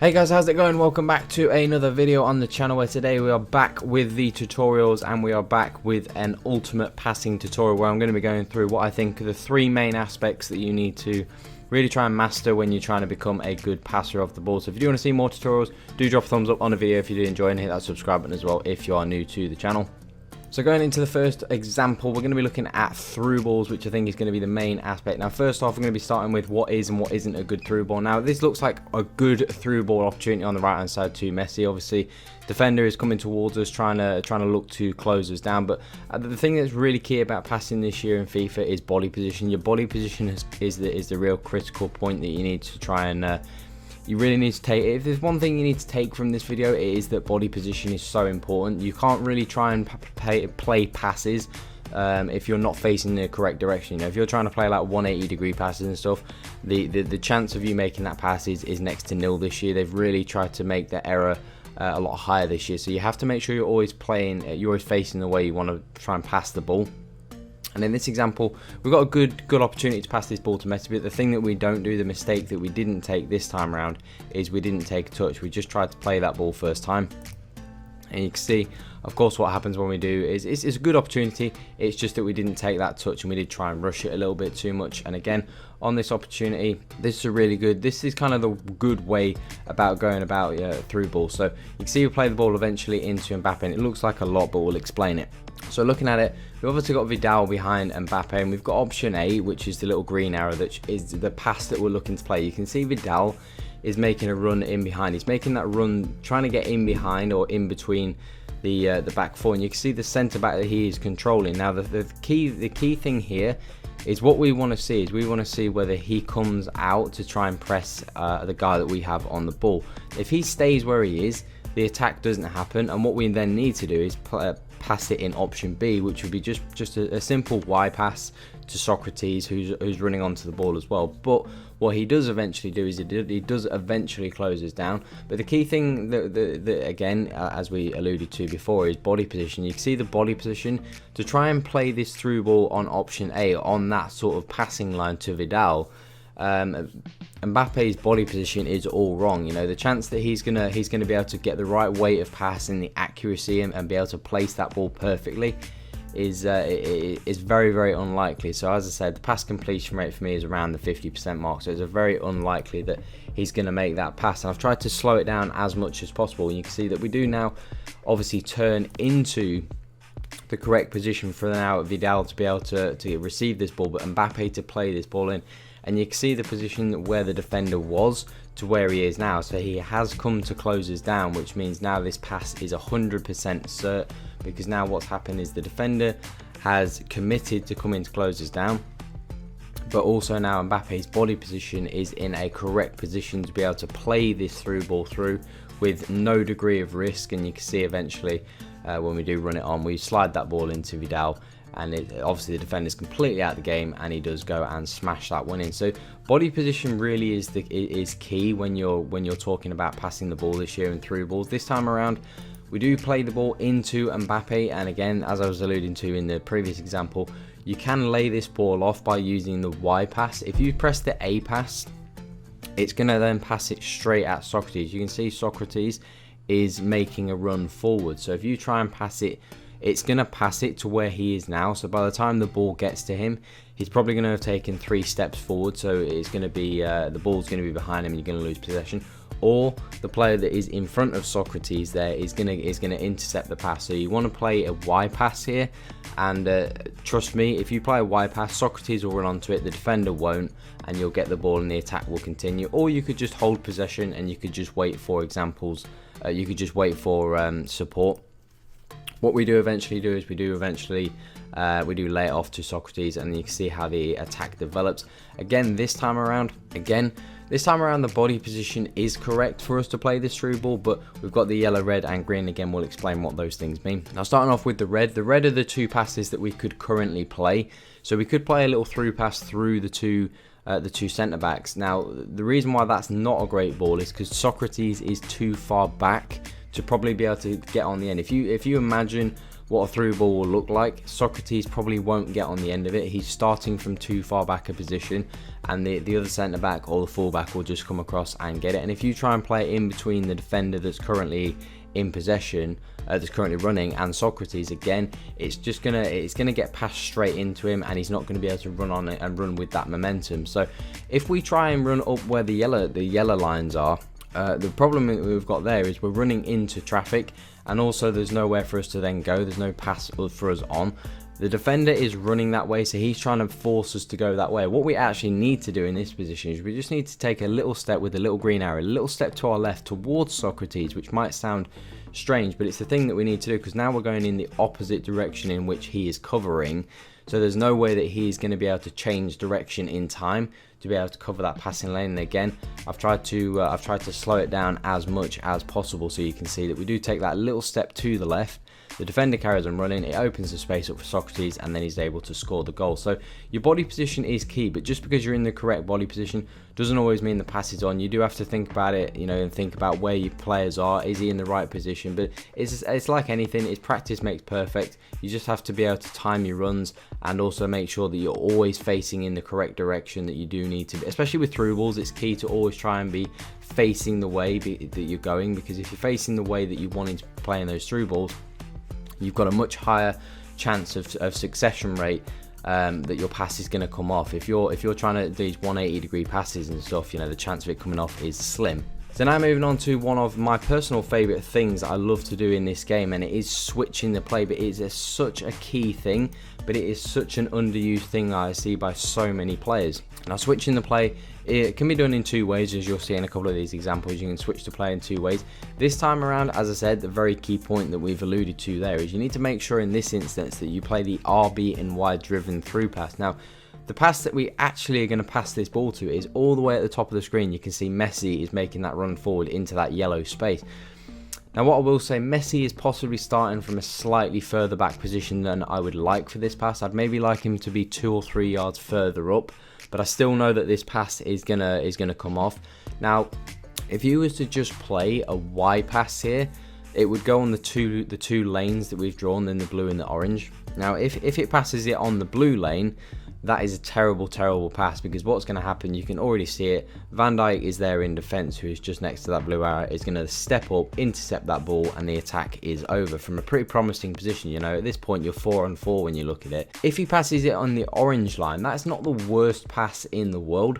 Hey guys, how's it going? Welcome back to another video on the channel, where today we are back with the tutorials and we are back with an ultimate passing tutorial where I'm going to be going through what I think are the three main aspects that you need to really try and master when you're trying to become a good passer of the ball. So if you do want to see more tutorials, do drop a thumbs up on the video if you do enjoy, and hit that subscribe button as well if you are new to the channel. So going into the first example, we're going to be looking at through balls, which I think is going to be the main aspect. Now, first off, we're going to be starting with what is and what isn't a good through ball. Now, this looks like a good through ball opportunity on the right-hand side to Messi. Obviously, defender is coming towards us, trying to look to close us down. But the thing that's really key about passing this year in FIFA is body position. Your body position is the real critical point that you need to try and you really need to take. If there's one thing you need to take from this video, it is that body position is so important. You can't really try and play passes if you're not facing the correct direction. You know, if you're trying to play like 180-degree passes and stuff, the chance of you making that pass is next to nil this year. They've really tried to make the error a lot higher this year. So you have to make sure you're always facing the way you want to try and pass the ball. And in this example, we've got a good opportunity to pass this ball to Messi, but the thing that we don't do, the mistake that we didn't take this time around, is we didn't take a touch. We just tried to play that ball first time. And you can see, of course, what happens when we do is it's a good opportunity. It's just that we didn't take that touch and we did try and rush it a little bit too much. And again, on this opportunity, this is kind of the good way about going about through ball. So you can see we play the ball eventually into Mbappe, and it looks like a lot, but we'll explain it. So looking at it, we've obviously got Vidal behind Mbappe, and we've got option A, which is the little green arrow that is the pass that we're looking to play. You can see Vidal is making a run in behind. He's making that run, trying to get in behind or in between the back four, and you can see the centre back that he is controlling. Now the key thing here is what we want to see is we want to see whether he comes out to try and press the guy that we have on the ball. If he stays where he is, the attack doesn't happen, and what we then need to do is pass it in option B, which would be just a simple Y pass to Socrates, who's running onto the ball as well. But what he does eventually do is he does eventually close us down. But the key thing that again, as we alluded to before, is body position. You can see the body position to try and play this through ball on option A, on that sort of passing line to Vidal. Mbappe's body position is all wrong. You know, the chance that he's gonna be able to get the right weight of pass and the accuracy and be able to place that ball perfectly is very, very unlikely. So as I said, the pass completion rate for me is around the 50% mark, so it's very unlikely that he's going to make that pass. And I've tried to slow it down as much as possible, and you can see that we do now obviously turn into the correct position for now Vidal to be able to receive this ball, but Mbappe to play this ball in. And you can see the position where the defender was to where he is now. So he has come to close us down, which means now this pass is 100% cert, because now what's happened is the defender has committed to coming to close us down, but also now Mbappe's body position is in a correct position to be able to play this through ball through with no degree of risk. And you can see eventually when we do run it on, we slide that ball into Vidal, and obviously the defender's completely out of the game, and he does go and smash that one in. So body position really is key when you're talking about passing the ball this year and through balls. This time around, we do play the ball into Mbappe, and again, as I was alluding to in the previous example, you can lay this ball off by using the Y pass. If you press the A pass, it's going to then pass it straight at Socrates. You can see Socrates is making a run forward. So if you try and pass it, it's going to pass it to where he is now. So by the time the ball gets to him, he's probably going to have taken 3 steps forward. So it's going to be the ball's going to be behind him, and you're going to lose possession. Or the player that is in front of Socrates there is going to intercept the pass. So you want to play a Y pass here, and trust me, if you play a Y pass, Socrates will run onto it, the defender won't, and you'll get the ball and the attack will continue. Or you could just hold possession and you could just wait for support. What we do eventually do is we do lay it off to Socrates, and you can see how the attack develops. Again, this time around the body position is correct for us to play this through ball, but we've got the yellow, red and green. Again, we'll explain what those things mean. Now, starting off with the red are the 2 passes that we could currently play. So we could play a little through pass through the two centre backs. Now, the reason why that's not a great ball is because Socrates is too far back to probably be able to get on the end. If you imagine what a through ball will look like. Socrates probably won't get on the end of it. He's starting from too far back a position, and the other centre back or the full back will just come across and get it. And if you try and play it in between the defender that's currently in possession, that's currently running, and Socrates, again, it's gonna get passed straight into him, and he's not going to be able to run on it and run with that momentum. So if we try and run up where the yellow lines are, the problem that we've got there is we're running into traffic, and also there's nowhere for us to then go. There's no pass for us on. The defender is running that way, so he's trying to force us to go that way. What we actually need to do in this position is we just need to take a little step with a little green arrow, a little step to our left towards Socrates, which might sound strange, but it's the thing that we need to do, because now we're going in the opposite direction in which he is covering. So there's no way that he's going to be able to change direction in time to be able to cover that passing lane. And again, I've tried to slow it down as much as possible, so you can see that we do take that little step to the left. The defender carries on running, it opens the space up for Socrates, and then he's able to score the goal. So your body position is key, but just because you're in the correct body position doesn't always mean the pass is on. You do have to think about it, you know, and think about where your players are. Is he in the right position? But it's like anything, it's practice makes perfect. You just have to be able to time your runs, and also make sure that you're always facing in the correct direction that you do need to be. Especially with through balls, it's key to always try and be facing the way that you're going, because if you're facing the way that you wanted to play in those through balls, you've got a much higher chance of succession rate, that your pass is going to come off. If you're trying to do these 180-degree passes and stuff, you know, the chance of it coming off is slim. So now moving on to one of my personal favourite things that I love to do in this game, and it is switching the play. But it is such a key thing, but it is such an underused thing that I see by so many players. Now, switching the play, it can be done in two ways, as you'll see in a couple of these examples. You can switch the play in two ways. This time around, as I said, the very key point that we've alluded to there is you need to make sure in this instance that you play the RB and Y driven through pass. Now, the pass that we actually are going to pass this ball to is all the way at the top of the screen. You can see Messi is making that run forward into that yellow space. Now, what I will say, Messi is possibly starting from a slightly further back position than I would like for this pass. I'd maybe like him to be 2 or 3 yards further up, but I still know that this pass is gonna come off. Now, if you was to just play a Y pass here, it would go on the two lanes that we've drawn, in the blue and the orange. Now, if it passes it on the blue lane, that is a terrible pass, because what's going to happen, you can already see it, Van Dijk is there in defence, who is just next to that blue arrow, is going to step up, intercept that ball, and the attack is over from a pretty promising position. You know, at this point you're 4-on-4 when you look at it. If he passes it on the orange line, that's not the worst pass in the world.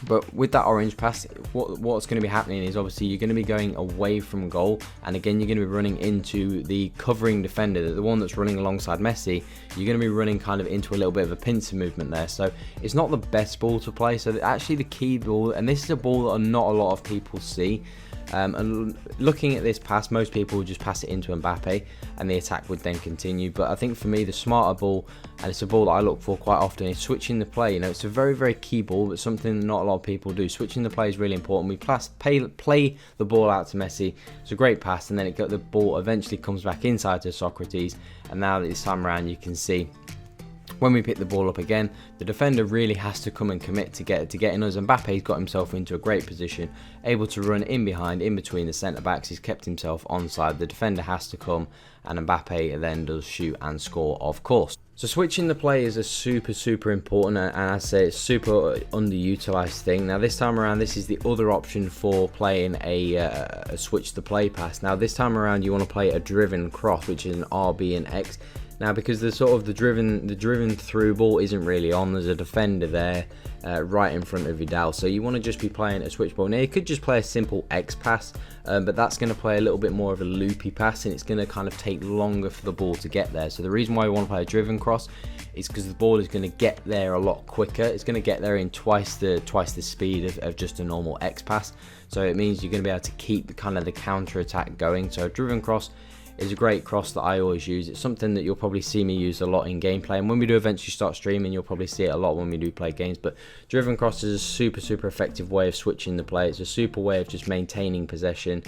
But with that orange pass, what's going to be happening is obviously you're going to be going away from goal, and again you're going to be running into the covering defender, the one that's running alongside Messi. You're going to be running kind of into a little bit of a pincer movement there, so it's not the best ball to play. So actually the key ball, and this is a ball that not a lot of people see, and looking at this pass, most people would just pass it into Mbappe and the attack would then continue. But I think for me, the smarter ball, and it's a ball that I look for quite often, is switching the play. You know, it's a very key ball, but something not a lot of people do. Switching the play is really important. We play the ball out to Messi. It's a great pass, and then the ball eventually comes back inside to Socrates. And now this time around, you can see when we pick the ball up again, the defender really has to come and commit to getting us. Mbappe's got himself into a great position, able to run in behind, in between the centre backs. He's kept himself onside. The defender has to come, and Mbappe then does shoot and score, of course. So switching the play is a super important, and I say it's super underutilized thing. Now this time around, this is the other option for playing a switch the play pass. Now this time around, you want to play a driven cross, which is an RB and X. Now, because the driven through ball isn't really on, there's a defender there right in front of Vidal, so you want to just be playing a switch ball. Now you could just play a simple X pass, but that's going to play a little bit more of a loopy pass, and it's going to kind of take longer for the ball to get there. So the reason why you want to play a driven cross is because the ball is going to get there a lot quicker. It's going to get there in twice the speed of just a normal X pass. So it means you're going to be able to keep the counter attack going. So a driven cross is a great cross that I always use. It's something that you'll probably see me use a lot in gameplay, and when we do eventually start streaming, you'll probably see it a lot when we do play games. But driven cross is a super effective way of switching the play. It's a super way of just maintaining possession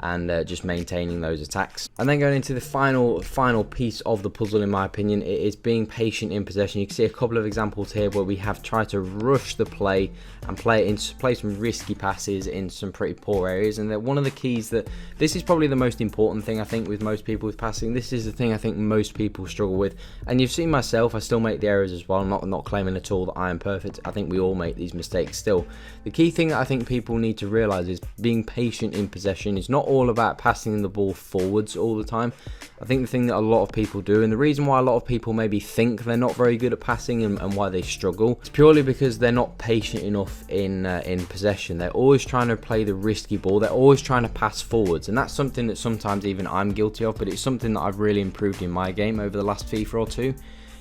and just maintaining those attacks. And then going into the final piece of the puzzle, in my opinion, it is being patient in possession. You can see a couple of examples here where we have tried to rush the play and play some risky passes in some pretty poor areas. And that one of the keys, that this is probably the most important thing I think with most people with passing. This is the thing I think most people struggle with, and you've seen myself, I still make the errors as well. I'm not claiming at all that I am perfect. I think we all make these mistakes still. The key thing that I think people need to realize is being patient in possession. It's not all about passing the ball forwards all the time. I think the thing that a lot of people do, and the reason why a lot of people maybe think they're not very good at passing and why they struggle, it's purely because they're not patient enough in possession. They're always trying to play the risky ball. They're always trying to pass forwards, and that's something that sometimes even I'm guilty of, but it's something that I've really improved in my game over the last FIFA or two,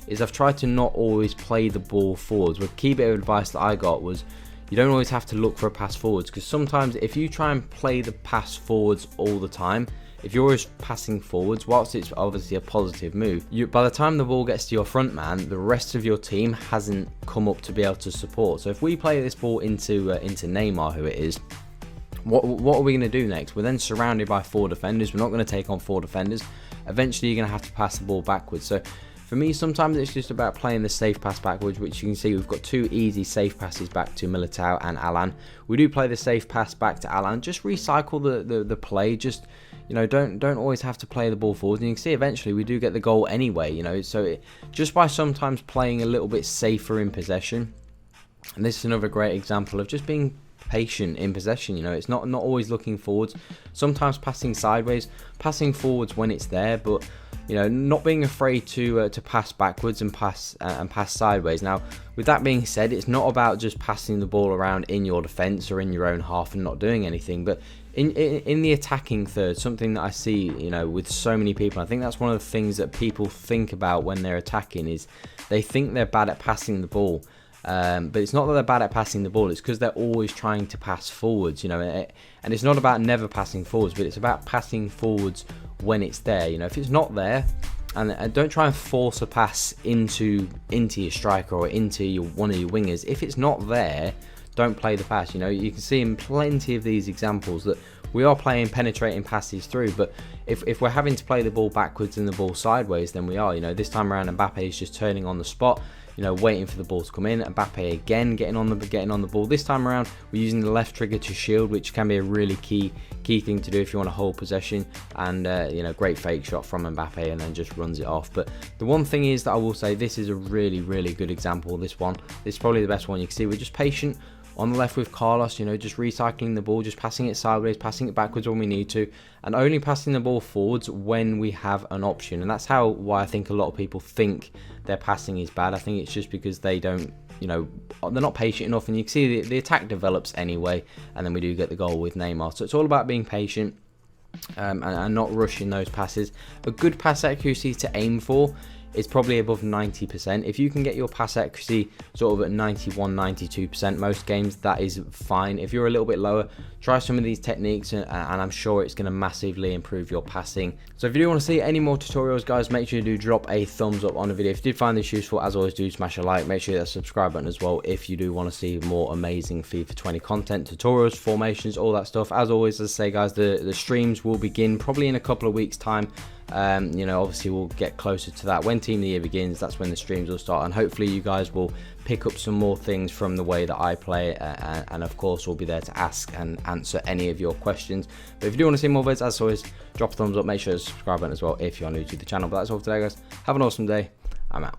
is I've tried to not always play the ball forwards. But key bit of advice that I got was, you don't always have to look for a pass forwards, because sometimes if you try and play the pass forwards all the time, if you're always passing forwards, whilst it's obviously a positive move, by the time the ball gets to your front man, the rest of your team hasn't come up to be able to support. So if we play this ball into Neymar, who it is, what are we going to do next? We're then surrounded by 4 defenders. We're not going to take on 4 defenders. Eventually, you're going to have to pass the ball backwards. So for me, sometimes it's just about playing the safe pass backwards, which you can see we've got 2 easy safe passes back to Militao and Alan. We do play the safe pass back to Alan. Just recycle the play. Just, you know, don't always have to play the ball forward. And you can see eventually we do get the goal anyway, you know. So just by sometimes playing a little bit safer in possession. And this is another great example of just being patient in possession. You know, it's not always looking forwards. Sometimes passing sideways, passing forwards when it's there, but you know, not being afraid to pass backwards and pass sideways. Now, with that being said, it's not about just passing the ball around in your defense or in your own half and not doing anything, but in the attacking third, something that I see, you know, with so many people, I think that's one of the things that people think about when they're attacking, is they think they're bad at passing the ball. But it's not that they're bad at passing the ball, it's because they're always trying to pass forwards, you know, and it's not about never passing forwards, but it's about passing forwards when it's there. You know, if it's not there, and don't try and force a pass into your striker or into one of your wingers. If it's not there, don't play the pass. You know, you can see in plenty of these examples that we are playing penetrating passes through, but if we're having to play the ball backwards and the ball sideways, then we are. You know, this time around Mbappe is just turning on the spot, you know, waiting for the ball to come in. Mbappe again getting on the ball. This time around we're using the left trigger to shield, which can be a really key thing to do if you want to hold possession. And you know, great fake shot from Mbappe, and then just runs it off. But the one thing is that I will say, this is a really good example. This is probably the best one. You can see we're just patient on the left with Carlos, you know, just recycling the ball, just passing it sideways, passing it backwards when we need to, and only passing the ball forwards when we have an option. And that's why I think a lot of people think their passing is bad. I think it's just because they don't, you know, they're not patient enough, and you can see the attack develops anyway, and then we do get the goal with Neymar. So it's all about being patient and not rushing those passes. A good pass accuracy to aim for is probably above 90%. If you can get your pass accuracy sort of at 91, 92% most games, that is fine. If you're a little bit lower, try some of these techniques, and I'm sure it's going to massively improve your passing. So if you do want to see any more tutorials, guys, make sure you do drop a thumbs up on the video. If you did find this useful, as always, do smash a like. Make sure you hit that subscribe button as well if you do want to see more amazing FIFA 20 content, tutorials, formations, all that stuff. As always, as I say, guys, the streams will begin probably in a couple of weeks' time. You know, obviously we'll get closer to that. When Team of the Year begins, that's when the streams will start, and hopefully you guys will pick up some more things from the way that I play, and of course we'll be there to ask and answer any of your questions. But if you do want to see more videos, as always, drop a thumbs up, make sure to subscribe button as well if you're new to the channel. But that's all for today, guys. Have an awesome day. I'm out.